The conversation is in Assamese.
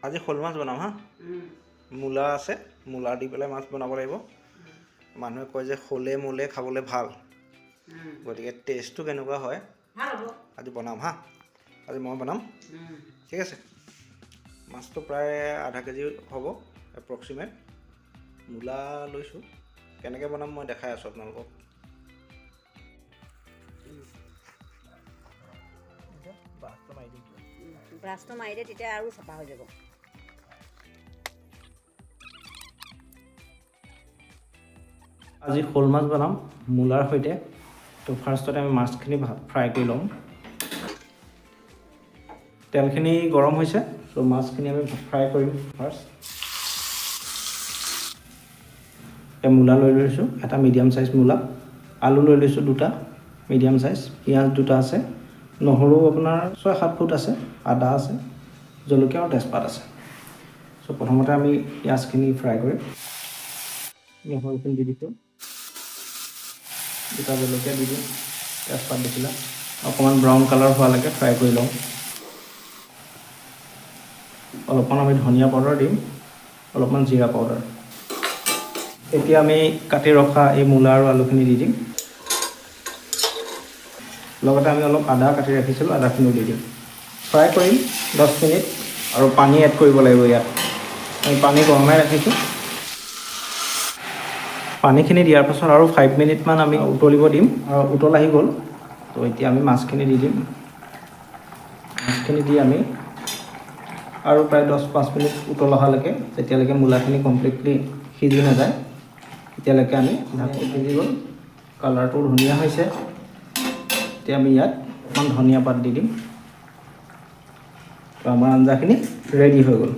আজি শ'ল মাছ বনাম হা মূলা আছে মূলা দি পেলাই মাছ বনাব লাগিব মানুহে কয় যে শ'লে মূলে খাবলৈ ভাল গতিকে টেষ্টটো কেনেকুৱা হয় আজি বনাম হা আজি মই বনাম ঠিক আছে মাছটো প্ৰায় আধা কেজি হ'ব এপ্ৰক্সিমেট মূলা লৈছোঁ কেনেকৈ বনাম মই দেখাই আছোঁ আপোনালোকক ব্ৰাছটো মাৰি দিয়ে তেতিয়া আৰু চাফা হৈ যাব আজি শ'ল মাছ বনাম মূলাৰ সৈতে তো ফাৰ্ষ্টতে আমি মাছখিনি ফ্ৰাই কৰি ল'ম তেলখিনি গৰম হৈছে তো মাছখিনি আমি ফ্ৰাই কৰিম ফাৰ্ষ্ট মূলা লৈ লৈছোঁ এটা মিডিয়াম চাইজ মূলা আলু লৈ লৈছোঁ দুটা মিডিয়াম চাইজ পিঁয়াজ দুটা আছে নহৰু আপোনাৰ 6-7 ফুট আছে আদা আছে জলকীয়া আৰু তেজপাত আছে চ' প্ৰথমতে আমি পিঁয়াজখিনি ফ্ৰাই কৰিম নহৰুখিনি দি দিছোঁ দুটা জলকীয়া দি দিম তেজপাত দিছিলে অকণমান ব্ৰাউন কালাৰ হোৱালৈকে ফ্ৰাই কৰি লওঁ অলপমান আমি ধনিয়া পাউডাৰ দিম অলপমান জিৰা পাউডাৰ এতিয়া আমি কাটি ৰখা এই মূলা আৰু আলুখিনি দি দিম লগতে আমি অলপ আদা কাটি ৰাখিছিলোঁ আদাখিনিও দি দিম ফ্ৰাই কৰিম 10 মিনিট আৰু পানী এড কৰিব লাগিব ইয়াত আমি পানী গৰমাই ৰাখিছোঁ পানীখিনি দিয়াৰ পাছত আৰু 5 মিনিটমান আমি উতলিব দিম আৰু উতল আহি গ'ল তো এতিয়া আমি মাছখিনি দি দিম মাছখিনি দি আমি আৰু প্ৰায় 10-5 মিনিট উতল অহালৈকে যেতিয়ালৈকে মূলাখিনি কমপ্লিটলি সিজি নাযায় তেতিয়ালৈকে আমি ঢাকি সিজি গ'ল কালাৰটো ধুনীয়া হৈছে এতিয়া আমি ইয়াত অকণমান ধনিয়া পাত দি দিম তো আমাৰ আঞ্জাখিনি ৰেডি হৈ গ'ল